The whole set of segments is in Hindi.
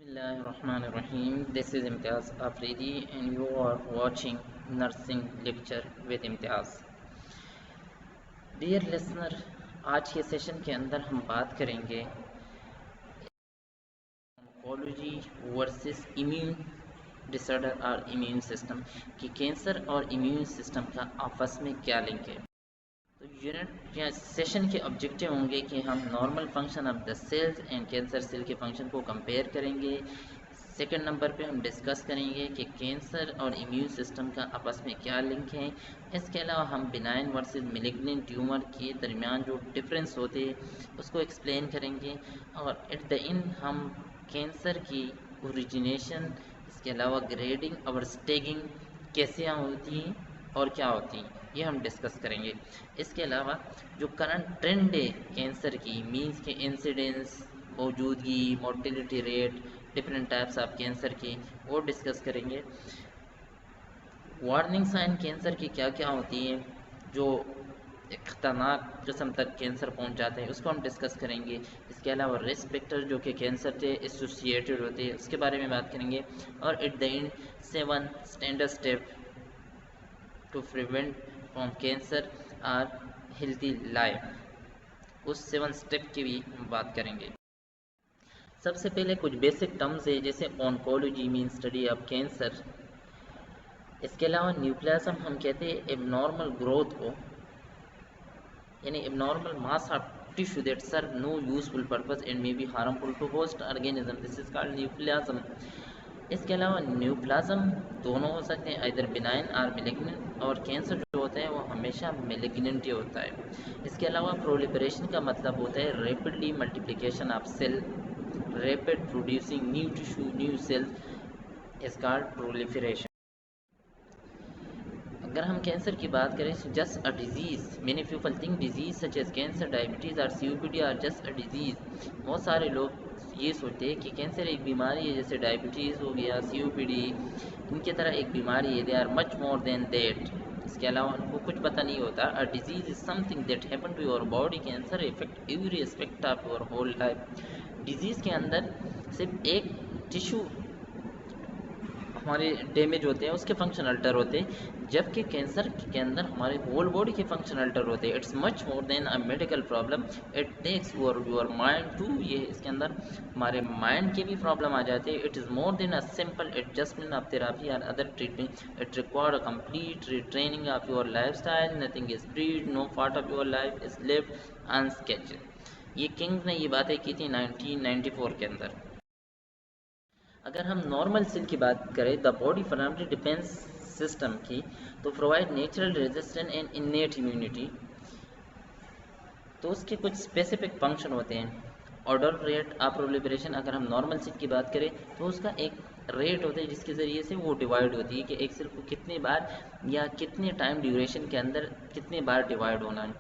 Bismillahirrahmanirrahim. This is Imtiaz Afridi and you are watching Nursing Lecture with Imtiaz. Dear listener, आज के सेशन के अंदर हम बात करेंगे ऑन्कोलॉजी वर्सेस इम्यून डिसऑर्डर और इम्यून सिस्टम कि कैंसर और इम्यून सिस्टम का आपस में क्या लिंक है। तो यूनिट या सेशन के ऑब्जेक्टिव होंगे कि हम normal function of the cells and cancer cell के फंक्शन को कंपेयर करेंगे। सेकंड नंबर पे हम डिस्कस करेंगे कि कैंसर और इम्यून सिस्टम का आपस में क्या लिंक है। इसके अलावा हम बिनाइन वर्सेस मैलिग्नेंट ट्यूमर के दरमियान जो डिफरेंस होते हैं उसको एक्सप्लेन करेंगे और एट द एंड हम कैंसर की ओरिजिनेशन, इसके अलावा ग्रेडिंग और स्टेजिंग कैसे होती हैं और क्या होती हैं ये हम डिस्कस करेंगे। इसके अलावा जो करंट ट्रेंड है कैंसर की मीन्स के इंसिडेंस, मौजूदगी, mortality rate, different types of cancer की वो डिस्कस करेंगे। वार्निंग साइन कैंसर की क्या क्या होती हैं, जो एक खतरनाक किस्म तक कैंसर पहुंच जाते हैं उसको हम डिस्कस करेंगे। इसके अलावा रिस्क फैक्टर जो कि कैंसर से एसोसिएटेड होते हैं उसके बारे में बात करेंगे और at the end 7 standard step to prevent from cancer और हेल्थी लाइफ, उस 7 स्टेप की भी हम बात करेंगे। सबसे पहले कुछ बेसिक टर्म्स है जैसे oncology mean study of cancer. इसके अलावा न्यूप्लाज्म हम कहते हैं एबनॉर्मल ग्रोथ को, यानी abnormal mass of tissue that serve no useful purpose and may be harmful to host organism, this is called neoplasm. इसके अलावा न्यूप्लाज्म दोनों हो सकते हैं, इधर बिनाइन और मैलिग्नेंट, और कैंसर जो होता है वो हमेशा मैलिग्नेंट ही होता है। इसके अलावा प्रोलिफरेशन का मतलब होता है rapidly multiplication of cell, rapid producing new tissue, new cells is called proliferation. अगर हम कैंसर की बात करें तो just a disease, many people think disease such as cancer, diabetes और COPD are just a disease. बहुत सारे लोग ये सोचते हैं कि कैंसर एक बीमारी है, जैसे डायबिटीज़ हो गया, सीओपीडी, इनकी तरह एक बीमारी है, they are much more than that. इसके अलावा उनको कुछ पता नहीं होता। A disease is something that happen to your body, cancer effect every aspect of your whole life. Disease के अंदर सिर्फ एक टिश्यू हमारे डैमेज होते हैं, उसके फंक्शन अल्टर होते हैं, जबकि कैंसर के अंदर हमारे होल बॉडी के फंक्शन अल्टर होते हैं। It's much more than a medical problem, it takes your mind too, ये इसके अंदर हमारे माइंड की भी प्रॉब्लम आ जाती है। It is more than a simple adjustment of therapy और other treatment, it require a complete retraining of your life style, nothing is freed, no part of your life is lived unscathed. ये किंग ने ये बातें की थी 1994 के अंदर। अगर हम नॉर्मल सेल की बात करें, the body primary defence system की, तो provide natural resistance and innate immunity, तो उसके कुछ स्पेसिफिक फंक्शन होते हैं। ऑर्डर रेट ऑफ प्रोलिफरेशन, अगर हम नॉर्मल सेल की बात करें तो उसका एक रेट होता है जिसके ज़रिए से वो डिवाइड होती है कि एक सेल को कितने बार या कितने टाइम ड्यूरेशन के अंदर कितने बार डिवाइड होना है।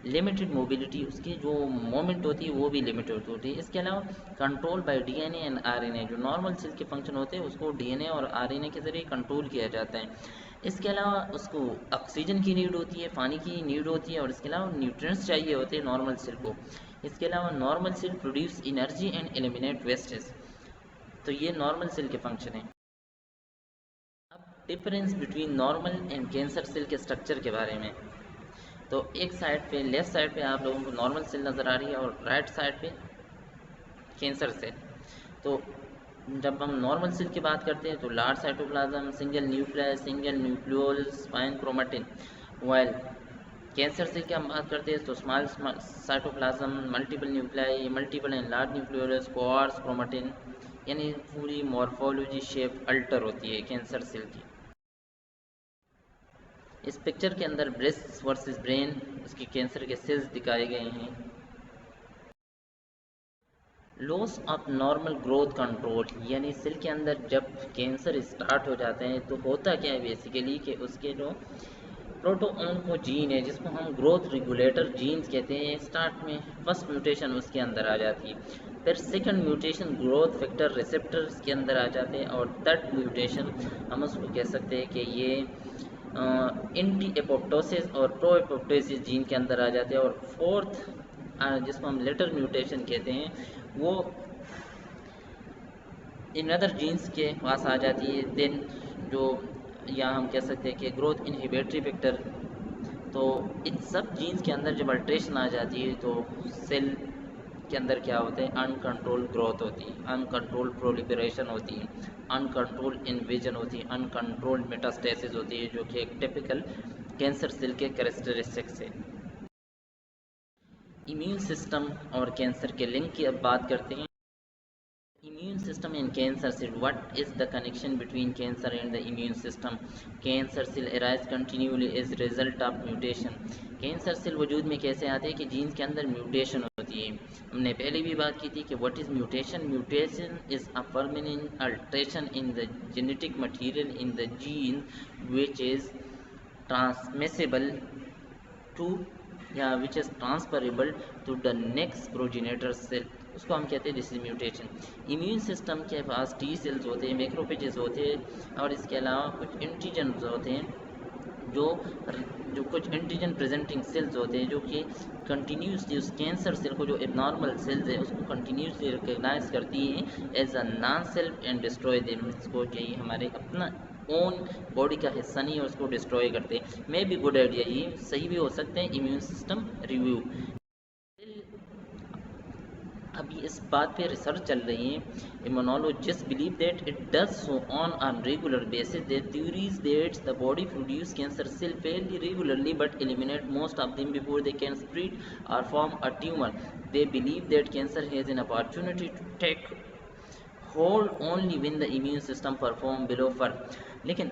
लिमिटेड मोबिलिटी, उसकी जो मोमेंट होती है वो भी लिमिटेड होती है। इसके अलावा control by DNA and RNA, जो नॉर्मल सेल के फंक्शन होते हैं उसको डीएनए और आरएनए के ज़रिए कंट्रोल किया जाता है। इसके अलावा उसको ऑक्सीजन की नीड होती है, पानी की नीड होती है और इसके अलावा न्यूट्रिएंट्स चाहिए होते हैं नॉर्मल सेल को। इसके अलावा normal cell produce energy and eliminate wastage, तो ये नॉर्मल सेल के फंक्शन है। अब difference between normal and cancer cell के स्ट्रक्चर के बारे में, तो एक साइड पे, लेफ्ट साइड पे आप लोगों को नॉर्मल सेल नज़र आ रही है और राइट साइड पे कैंसर सेल। तो जब हम नॉर्मल सेल की बात करते हैं तो large cytoplasm, single nucleus, single nucleolus, fine chromatin, while cancer cell की हम बात करते हैं तो small cytoplasm, multiple nuclei, multiple and large nucleolus, coarse chromatin, यानी पूरी मॉर्फोलॉजी शेप अल्टर होती है कैंसर सेल की। इस पिक्चर के अंदर ब्रेस्ट वर्सेस ब्रेन, उसके कैंसर के सेल्स दिखाए गए हैं। Loss of normal growth control, यानी सेल के अंदर जब कैंसर स्टार्ट हो जाते हैं तो होता क्या है बेसिकली कि उसके जो प्रोटोऑन्को जीन है जिसको हम ग्रोथ रेगुलेटर जीन्स कहते हैं, स्टार्ट में फर्स्ट म्यूटेशन उसके अंदर आ जाती है, फिर second mutation growth factor receptors के अंदर आ जाते हैं और थर्ड म्यूटेशन हम उसको कह सकते हैं कि ये एंटी एपोप्टोसिस और प्रो एपोप्टोसिस जीन के अंदर आ जाते हैं, और फोर्थ जिसको हम लेटर म्यूटेशन कहते हैं वो इन अदर जीन्स के पास आ जाती है, देन जो या हम कह सकते हैं कि ग्रोथ इनहिबिटरी फैक्टर। तो इन सब जीन्स के अंदर जब अल्ट्रेशन आ जाती है तो सेल के अंदर क्या होता है, अनकंट्रोल ग्रोथ होती है, अनकंट्रोल प्रोलिफरेशन होती है, अनकंट्रोल इन्वेजन होती है, अनकंट्रोल्ड मेटास्टेसिस होती है, जो कि एक टिपिकल कैंसर सेल के कैरेक्टरिस्टिक्स है। इम्यून सिस्टम और कैंसर के लिंक की अब बात करते हैं। Immune system in cancer cell. What is the connection between cancer and the immune system? Cancer cell arise continually as result of mutation. Cancer cell वजूद में कैसे आते हैं कि जीन्स के अंदर म्यूटेशन होती है। हमने पहले भी बात की थी कि what is mutation. Mutation is a permanent alteration in the genetic material in the gene which is transmissible to या which is transferable to the next progenitor cell, उसको हम कहते हैं this is mutation. Immune system के पास टी सेल्स होते हैं, मैक्रोफेजेस होते हैं, और इसके अलावा कुछ एंटीजन्स होते हैं, जो जो कुछ एंटीजन प्रेजेंटिंग सेल्स होते हैं, जो कि कंटिन्यूसली उस कैंसर सेल को, जो एबनॉर्मल सेल्स है, उसको कंटिन्यूसली रिकग्नाइज करती है as a non self and destroy them. इसको यही हमारे अपना ओन बॉडी का हिस्सा नहीं है, उसको डिस्ट्रॉय करते हैं। मे बी गुड आइडिया, ये सही भी हो सकते हैं। इम्यून सिस्टम रिव्यू, अभी इस बात पे रिसर्च चल रही है। Immunologist believe that it does so on a regular basis. There theories that the body produce cancer cell fairly regularly but eliminate most of them before they can spread or form a tumor. They believe that cancer has an opportunity to take hold only when the immune system perform below for। लेकिन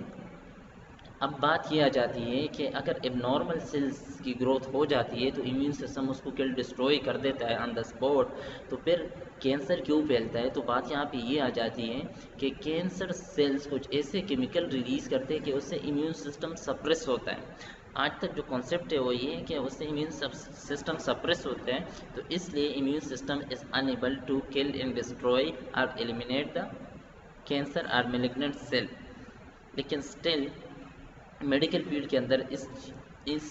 अब बात ये आ जाती है कि अगर एबनॉर्मल सेल्स की ग्रोथ हो जाती है तो इम्यून सिस्टम उसको किल डिस्ट्रॉय कर देता है ऑन द स्पॉट, तो फिर कैंसर क्यों फैलता है। तो बात यहाँ पे ये आ जाती है कि कैंसर सेल्स कुछ ऐसे केमिकल रिलीज़ करते हैं कि उससे इम्यून सिस्टम सप्रेस होता है। आज तक जो कॉन्सेप्ट है वो ये है कि उससे इम्यून सिस्टम सप्रेस होता है, तो इसलिए immune system is unable to kill and destroy और एलिमिनेट द कैंसर और मेलिग्नेंट सेल। लेकिन स्टिल मेडिकल फील्ड के अंदर इस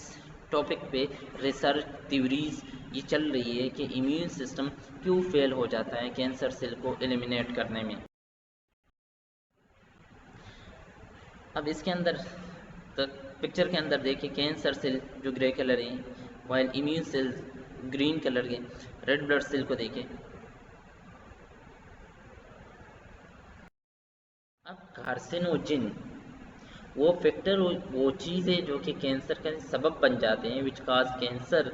टॉपिक पे रिसर्च थ्योरीज ये चल रही है कि इम्यून सिस्टम क्यों फेल हो जाता है कैंसर सेल को एलिमिनेट करने में। अब इसके अंदर तो पिक्चर के अंदर देखिए, कैंसर सेल जो ग्रे कलर है, while immune cells green colour के। रेड ब्लड सेल को देखिए। अब कार्सिनोजिन वो फैक्टर, वो चीज़ है जो कि कैंसर का सबब बन जाते हैं, विच काज कैंसर,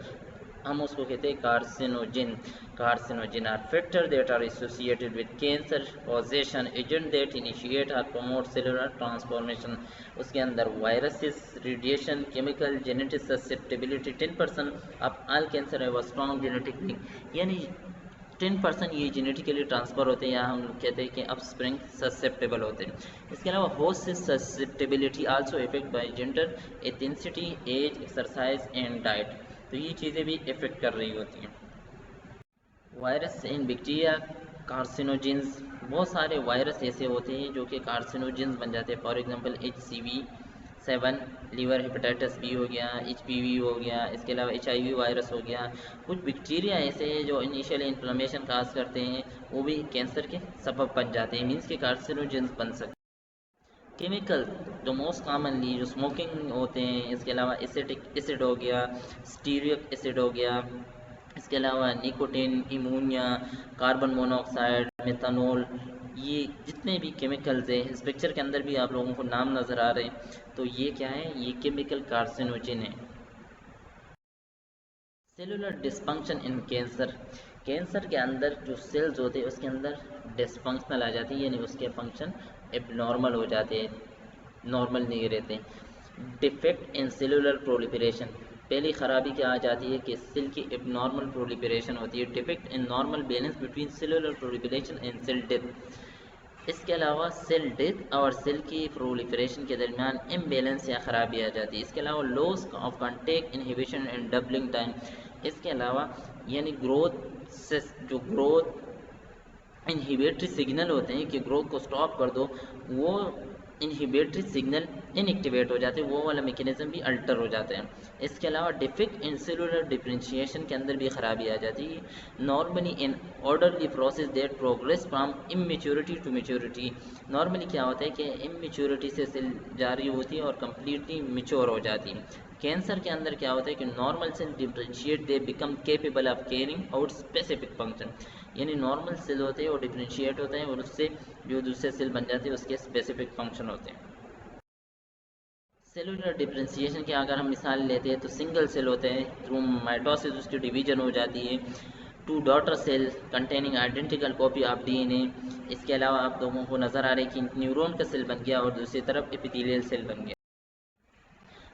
हम उसको कहते हैं carcinogen. Carcinogen are factor that are associated with cancer causation, agent that initiate और प्रमोट सेलुलर ट्रांसफॉर्मेशन। उसके अंदर viruses, radiation, chemical, genetic susceptibility. 10% of all cancer have a strong genetic link, यानी 10% ये जेनेटिकली ट्रांसफ़र होते हैं, या हम कहते हैं कि अप स्प्रिंग ससेप्टेबल होते हैं। इसके अलावा होस्ट से susceptibility also effect by gender, ethnicity, age, exercise and diet. तो ये चीज़ें भी इफेक्ट कर रही होती हैं। वायरस एंड बैक्टीरिया कार्सिनोजेंस, बहुत सारे वायरस ऐसे होते हैं जो कि कार्सिनोजेंस बन जाते हैं। For example HCV7 liver hepatitis B हो गया, HPV हो गया, इसके अलावा HIV वायरस हो गया। कुछ बैक्टीरिया ऐसे हैं जो इनिशियल इन्फ्लेमेशन काज करते हैं, वो भी कैंसर के सबब बन जाते हैं, मीन्स के कार्सिनोजेंस बन सकते हैं। केमिकल जो मोस्ट कॉमनली जो स्मोकिंग होते हैं, इसके अलावा एसिटिक एसिड हो गया, स्टीरिक एसिड हो गया, इसके अलावा nicotine, ammonia, carbon monoxide, methanol, ये जितने भी केमिकल्स हैं इस पिक्चर के अंदर भी आप लोगों को नाम नज़र आ रहे हैं, तो ये क्या है, ये केमिकल कार्सिनोजिन है। सेलुलर डिस्फंक्शन इन कैंसर, कैंसर के अंदर जो सेल्स होते हैं उसके अंदर डिस्फंक्शनल आ जाती है, यानी उसके फंक्शन एबनॉर्मल हो जाते हैं, नॉर्मल नहीं रहते। डिफेक्ट इन सेलुलर प्रोलिफरेशन, पहली ख़राबी क्या आ जाती है कि सेल की एबनॉर्मल प्रोलिफरेशन होती है। Defect in normal balance between cellular proliferation and cell death. इसके अलावा सेल डेथ और सेल की प्रोलिफरेशन के दरमियान इम्बैलेंस या ख़राबी आ जाती है। इसके अलावा loss of contact inhibition and doubling time. इसके अलावा यानी ग्रोथ से जो ग्रोथ इनहिबिटरी सिग्नल होते हैं कि ग्रोथ को स्टॉप कर दो, वो इनहिबिटरी सिग्नल इनएक्टिवेट हो जाते हैं, वो वाला मैकेनिज्म भी अल्टर हो जाते हैं। इसके अलावा डिफेक्ट इन सेलुलर डिफरेंशिएशन के अंदर भी खराबी आ जाती है। Normally in orderly process that progress from immaturity to maturity. Normally क्या होता है कि इमेच्योरिटी से सेल जारी होती है और कम्प्लीटली मेच्योर हो जाती है। कैंसर के अंदर क्या होता है कि normal cell differentiate, they become capable of carrying out specific function. यानी नॉर्मल सेल होते हैं वो डिफरेंशिएट होते हैं और उससे जो दूसरे सेल बन जाते हैं उसके स्पेसिफिक फंक्शन होते हैं। सेलुलर डिफरेंशिएशन की अगर हम मिसाल लेते हैं तो सिंगल सेल होते हैं, थ्रू माइटोसिस उसकी डिवीजन हो जाती है two daughter cell containing identical copy of DNA. इसके अलावा आप लोगों को नज़र आ रहा है कि न्यूरॉन का सेल बन गया और दूसरी तरफ एपिथेलियल सेल बन गया।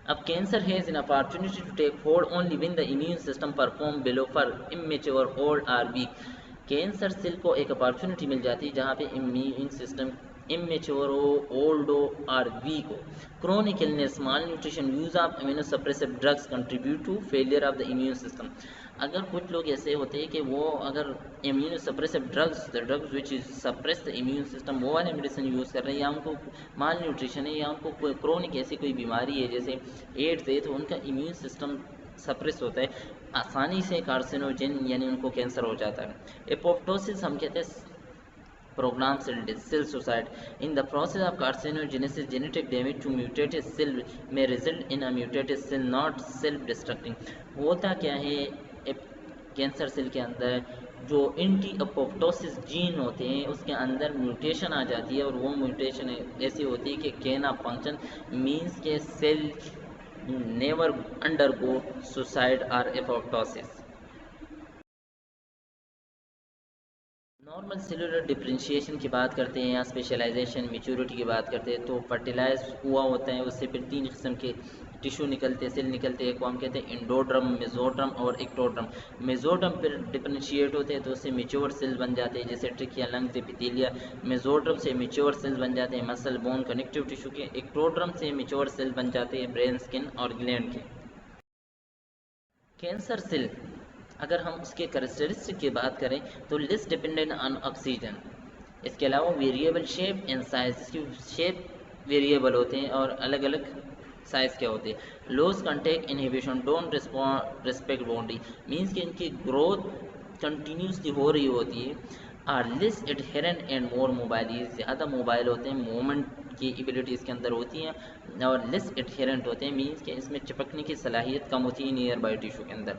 अब cancer has an opportunity to take hold only when the immune system perform below for immature old or weak. Cancer cell को एक अपॉर्चुनिटी मिल जाती है जहाँ पे इम्यून सिस्टम इमेच्योर हो, ओल्ड हो और वीक हो। Chronic illness, malnutrition, use of immunosuppressive drugs contribute to failure of the immune system. अगर कुछ लोग ऐसे होते हैं कि वो अगर immunosuppressive drugs, the drugs which is suppress the immune system, वो वाले मेडिसिन यूज़ कर रहे हैं, या उनको माल न्यूट्रिशन है या उनको कोई क्रोनिक ऐसी कोई बीमारी है जैसे एड्स है, तो उनका इम्यून सिस्टम सप्रेस होता है, आसानी से कार्सिनोजेन यानी उनको कैंसर हो जाता है। एपोप्टोसिस हम कहते हैं program cell suicide. In the process of carcinogenesis, genetic damage to mutated cell may result in a mutated cell not self-destructing. होता क्या है कैंसर सेल के अंदर, जो एंटी अपोप्टोसिस जीन होते हैं उसके अंदर म्यूटेशन आ जाती है और वो म्यूटेशन ऐसी होती है कि गेन ऑफ फंक्शन मीन्स के सेल नेवर अंडरगो सुसाइड और एपोप्टोसिस। नॉर्मल सेलुलर डिफरेंशिएशन की बात करते हैं या स्पेशलाइजेशन मेच्योरिटी की बात करते हैं तो फर्टिलाइज हुआ होता है, उससे फिर 3 किस्म के टिश्यू निकलते हैं, सेल निकलते हैं, को हम कहते हैं इंडोड्रम, मेसोड्रम और एक्टोड्रम। मेसोड्रम फिर डिफरेंशिएट होते हैं तो उससे मेच्योर सेल बन जाते हैं जैसे ट्रिकिया, लंग्स, एपिथेलिया। मेसोड्रम से मेच्योर सेल बन जाते हैं मसल, बोन, कनेक्टिव टिश्यू के। एक्टोड्रम से मेच्योर सेल बन जाते हैं ब्रेन, स्किन और ग्लैंड के। कैंसर सेल अगर हम उसके कैरेक्टरिस्टिक की बात करें तो लेस डिपेंडेंट ऑन ऑक्सीजन। इसके अलावा वेरिएबल शेप एंड साइज, इसकी शेप वेरिएबल होते हैं और अलग अलग साइज के होते हैं। Loss contact inhibition, don't respect boundary, means कि इनकी ग्रोथ कंटिन्यूसली हो रही होती है। Are less adherent and more mobile, ज़्यादा मोबाइल होते हैं, मूवमेंट की एबिलिटी इसके अंदर होती है और लेस एडहेरेंट होते हैं, मीन्स कि इसमें चिपकने की सलाहियत कम होती है नियर बाई टिश्यू के अंदर।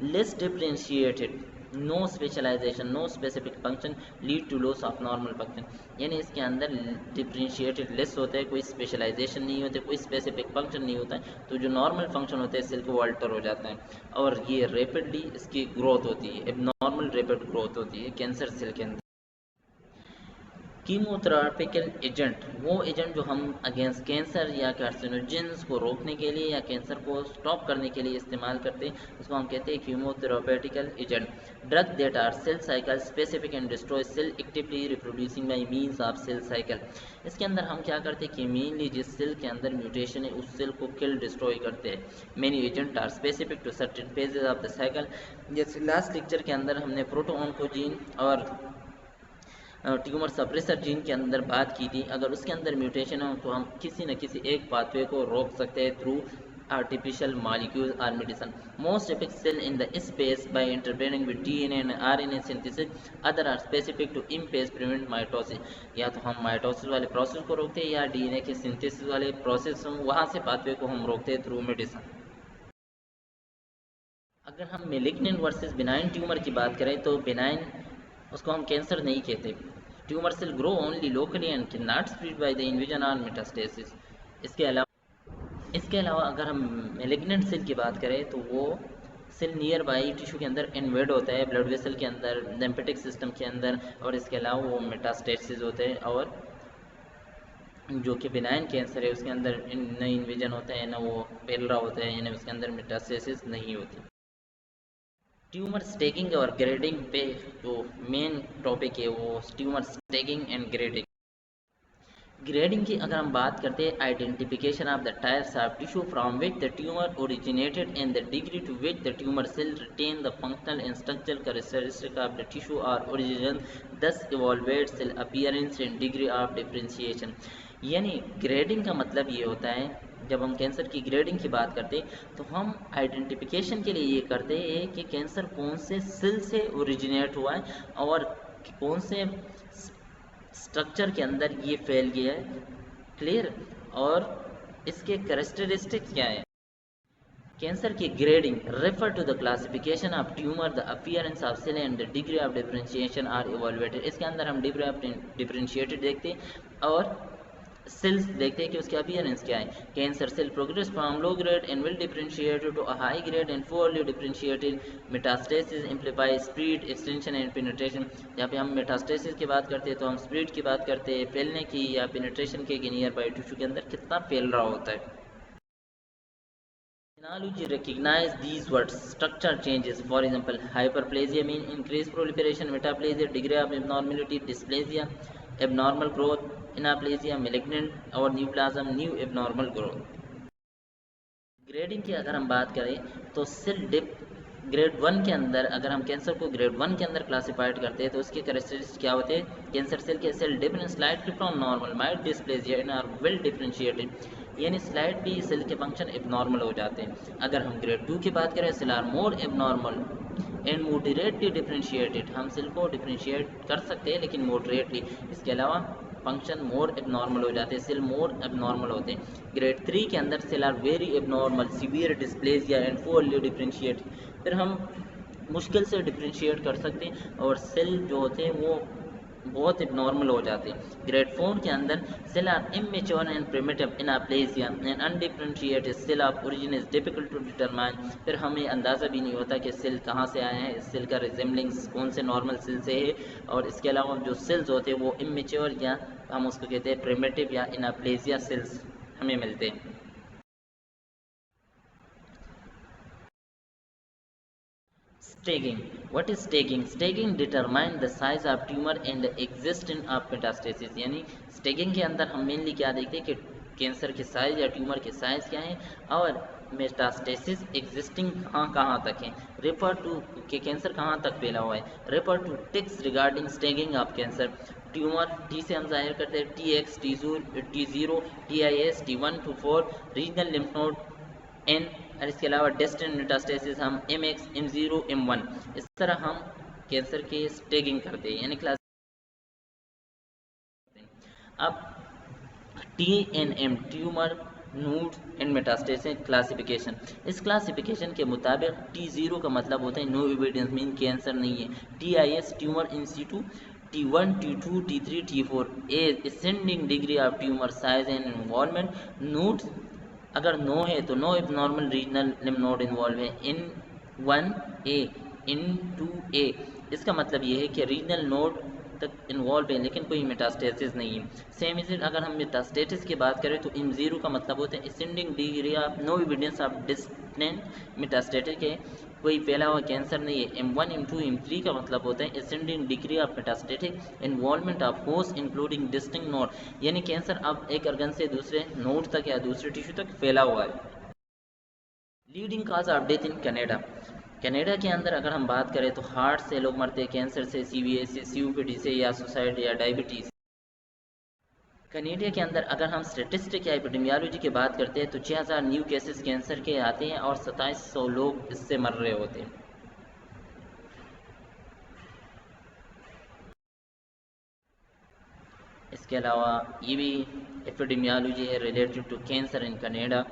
Less differentiated, no specialization, no specific function, lead to loss of normal function. यानी इसके अंदर डिफरेंशिएटेड लेस होता है, कोई स्पेशलाइजेशन नहीं होता, कोई स्पेसिफिक फंक्शन नहीं होता है, तो जो नॉर्मल फंक्शन होते हैं सेल को अल्टर हो जाता है और ये रैपिडली इसकी ग्रोथ होती है, एबनॉर्मल रैपिड ग्रोथ होती है कैंसर सेल के अंदर। कीमोथेरापिकल एजेंट, वो एजेंट जो हम अगेंस्ट कैंसर या कार्सिनोजेंस को रोकने के लिए या कैंसर को स्टॉप करने के लिए इस्तेमाल करते हैं, उसको हम कहते हैं chemotherapeutical agent. Drug that are cell cycle specific and destroy cell actively reproducing by means of cell cycle. इसके अंदर हम क्या करते हैं कि मेनली जिस सेल के अंदर म्यूटेशन है उस सेल को किल डिस्ट्रॉय करते हैं। Many agent are specific to certain phases of the cycle. जैसे लास्ट लेक्चर के अंदर हमने प्रोटोऑन्कोजीन और ट्यूमर सप्रेसर जीन के अंदर बात की थी, अगर उसके अंदर म्यूटेशन हो तो हम किसी न किसी एक पाथवे को रोक सकते हैं through artificial molecules or medicine. Most affect cell in the space by interfering with DNA and RNA synthesis. Other are specific to impairs prevent mitosis. या तो हम माइटोसिस वाले प्रोसेस को रोकते हैं या डीएनए के सिंथेसिस वाले प्रोसेस वहाँ से पाथवे को हम रोकते हैं थ्रू मेडिसिन। अगर हम मेलिग्नेंट वर्सेस बिनाइन ट्यूमर की बात करें तो बिनाइन उसको हम कैंसर नहीं कहते। Tumour cell grow only locally and can not spread by the invasion और मेटास्टेसिस। इसके अलावा अगर हम मेलिग्नेंट सेल की बात करें तो वो सेल नियर बाई टिश्यू के अंदर इन्वेड होता है, ब्लड वेसल के अंदर, लिम्फेटिक सिस्टम के अंदर, और इसके अलावा वो मेटास्टेसिस होते हैं। और जो कि बिनाइन कैंसर है उसके अंदर न इन्वेजन होता है न वो फैल रहा होता है, यानी उसके अंदर मेटास्टेसिस नहीं होती। ट्यूमर स्टेकिंग और ग्रेडिंग पे जो मेन टॉपिक है वो tumour staging and grading. Grading की अगर हम बात करते हैं, identification of the types of tissue from which the tumour originated and the degree to which the tumour cell retain the functional and structural characteristic of the tissue और ओरिजिनल दस evolved cell appearance and degree of differentiation. यानी ग्रेडिंग का मतलब ये होता है, जब हम कैंसर की ग्रेडिंग की बात करते हैं तो हम आइडेंटिफिकेशन के लिए ये करते हैं कि कैंसर कौन से सेल से ओरिजिनेट हुआ है और कौन से स्ट्रक्चर के अंदर ये फैल गया है। क्लियर? और इसके कैरेक्टरिस्टिक्स क्या है? कैंसर की grading refer to the classification of tumour, the appearance of cell and the degree of differentiation are evaluated. इसके अंदर हम डिग्री ऑफ डिफरेंशिएटेड देखते हैं और सेल्स देखते हैं कि उसके अपीयरेंस क्या है। Cancer cell progress from low grade and well differentiated to a high grade and poorly differentiated. Metastasis implies spread, extension and penetration. यहाँ पे हम मेटास्टेसिस की बात करते हैं तो हम स्प्रेड की बात करते हैं, फैलने की या पेनिट्रेशन के नियर बाई टिश्यू के अंदर कितना फैल रहा होता है। Terminology recognize these words. Structure changes, for example, hyperplasia mean increased proliferation, metaplasia degree of abnormality, dysplasia abnormal growth, anaplasia malignant और neoplasm new abnormal growth। Grading की अगर हम बात करें तो सेल डिप ग्रेड 1 के अंदर, अगर हम कैंसर को ग्रेड 1 के अंदर क्लासिफाइड करते हैं तो उसके कैरेक्टरिस्टिक्स क्या होते हैं? कैंसर सेल के cell dip in slightly from normal, mild dysplasia in are well differentiated, यानी स्लाइड भी सेल के फंक्शन एबनॉर्मल हो जाते हैं। अगर हम ग्रेड 2 की बात करें, cell are more abnormal and moderately differentiated, हम सेल को डिफरेंशिएट कर सकते हैं लेकिन मोडरेटली। इसके अलावा फंक्शन मोर एबनॉर्मल हो जाते हैं, सेल मोर एबनॉर्मल होते हैं। ग्रेड 3 के अंदर cell are very abnormal, severe dysplasia and poorly differentiate, फिर हम मुश्किल से डिफरेंशिएट कर सकते हैं और सेल जो होते हैं वो बहुत एबनॉर्मल हो जाते हैं। ग्रेड 4 के अंदर cell are immature and primitive anaplasia and undifferentiated cell of origin is difficult to determine, फिर हमें अंदाज़ा भी नहीं होता कि सेल कहाँ से आए हैं, इस सेल का रिजेम्बलिंग्स कौन से नॉर्मल सेल से है। और इसके अलावा जो सेल्स होते हैं वो इमेच्योर या हम उसको कहते हैं प्रिमिटिव या एनाप्लेसिया सेल्स हमें मिलते हैं। Staging. What is staging? Staging determine the size of tumor and the existence of metastasis। यानी staging के अंदर हम मेनली क्या देखते हैं कि कैंसर के साइज या ट्यूमर के साइज क्या है और मेटास्टेसिस एग्जिस्टिंग कहाँ कहाँ तक है। रेफर टू कि कैंसर कहाँ तक फैला हुआ है। रेफर टू टिक्स regarding staging of cancer. Tumour T से हम जाहिर करते हैं TX, T0, TIS, T1 to 4, regional lymph node N, और इसके अलावा डेस्टिन मेटास्टेसिस हम MX, M0, M1, इस तरह हम कैंसर के स्टेगिंग करते हैं यानी क्लास। अब TNM tumour node and metastasis classification. इस क्लासिफिकेशन के मुताबिक T0 का मतलब होता है नो एविडेंस मीन कैंसर नहीं है। TIS tumour in situ, T1, T2, T3, T4 ascending degree of tumour size and involvement. Node अगर नो है तो no abnormal regional lymph node involve है इन 1A, इन 2A। इसका मतलब ये है कि रीजनल नोड तक इन्वॉल्व है लेकिन कोई मेटास्टेसिस नहीं है। सेम इज इट अगर हम मेटास्टेसिस की बात करें तो M0 का मतलब होता है ascending degree of no evidence of distant metastatic है, कोई फैला हुआ कैंसर नहीं है। M1, M2, M3 का मतलब होता है ascending degree of metastatic involvement of host including distinct node, यानी कैंसर अब एक अर्गन से दूसरे नोड तक या दूसरे टिश्यू तक फैला हुआ है। Leading cause of death in Canada. Canada के अंदर अगर हम बात करें तो हार्ट से लोग मरते हैं, कैंसर से, CVA से, COPD से या सुसाइड या डायबिटीज़। कनाडा के अंदर अगर हम स्टेटिस्टिक या एपिडेमियोलॉजी की बात करते हैं तो 6000 न्यू केसेस कैंसर के आते हैं और 2700 लोग इससे मर रहे होते हैं। इसके अलावा ये भी एपिडेमियोलॉजी है related to cancer in Canada.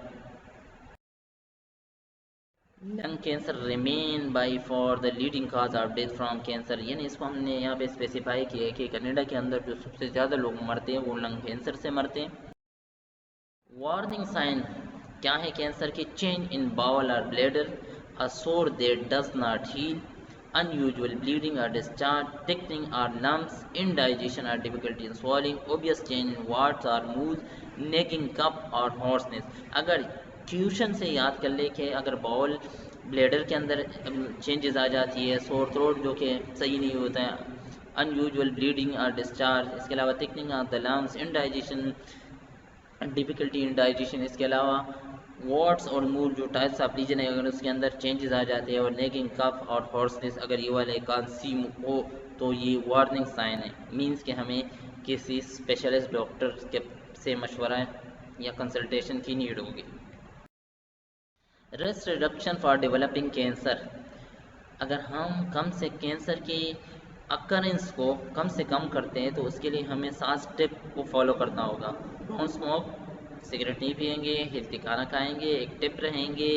Lung cancer remain by far the leading cause of death from cancer, यानी इसको हमने यहाँ पे स्पेसिफाई किया है कि कनाडा के अंदर जो सबसे ज़्यादा लोग मरते हैं वो लंग कैंसर से मरते हैं। वार्निंग साइन क्या है कैंसर के? चेंज इन बाउल और bladder, a sore that does not heal, unusual bleeding or discharge, thickening or lumps, indigestion or difficulty in swallowing, obvious change in warts or moves, nagging cough or hoarseness। अगर ट्यूशन से याद कर ले कि अगर बाउल ब्लैडर के अंदर चेंजेस आ जाती है, सोर थ्रोट जो कि सही नहीं होता है, अनयूजुअल ब्लीडिंग और डिस्चार्ज, इसके अलावा thickening of the lungs, indigestion, difficulty in digestion, इसके अलावा वाट्स और मूल जो टाइप्स ऑफ रीजन है अगर उसके अंदर चेंजेस आ जाते हैं, और नेकिंग कफ और हॉर्सनेस अगर ये वाले कांसी हो तो ये वार्निंग साइन है, मींस कि हमें किसी स्पेशलिस्ट डॉक्टर के से मशवरा या कंसल्टेशन की नीड होगी। Risk reduction for developing cancer, अगर हम कम से कैंसर की अकरेंस को कम से कम करते हैं तो उसके लिए हमें 7 स्टेप को फॉलो करना होगा। डोंट स्मोक, सिगरेट नहीं पियेंगे, हेल्थी खाना खाएंगे, एक्टिव रहेंगे,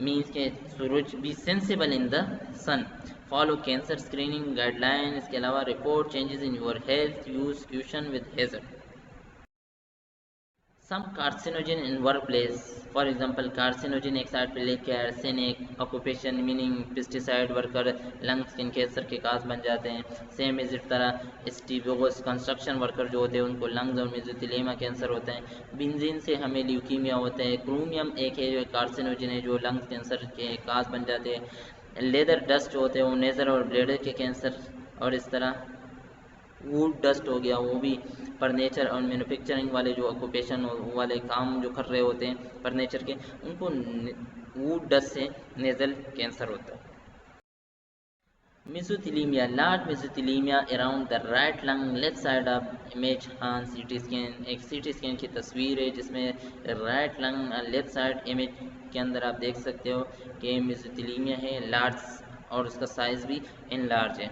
मीन्स के सूरज be sensible in the sun, follow cancer screening guideline, इसके अलावा report changes in your health, use caution with hazard. Some carcinogen in workplace, for example, carcinogen एक साइड पे लेके arsenic, occupation meaning pesticide worker lung skin cancer के काज बन जाते हैं। सेम इस तरह स्टीबोगस कंस्ट्रक्शन वर्कर जो होते हैं उनको लंग्स और मेसोथेलियमा कैंसर होते हैं। बेंजीन से हमें ल्यूकीमिया होता है। क्रोमियम एक है जो कार्सिनोजन है जो लंग्स कैंसर के काज बन जाते हैं। लेदर डस्ट जो होते हैं वो नेजर और ब्लैडर के कैंसर, और इस तरह वुड डस्ट हो गया वो भी फर्नीचर और मैन्युफैक्चरिंग वाले जो ऑक्यूपेशन वाले काम जो कर रहे होते हैं फर्नीचर के, उनको वुड डस्ट से नेजल कैंसर होता है। Mesothelioma, large mesothelioma around the right lung left side of image on CT scan, एक सीटी स्कैन की तस्वीर है जिसमें right lung left side image के अंदर आप देख सकते हो कि मेसोथेलिमिया है लार्ज और उसका साइज भी इन लार्ज है।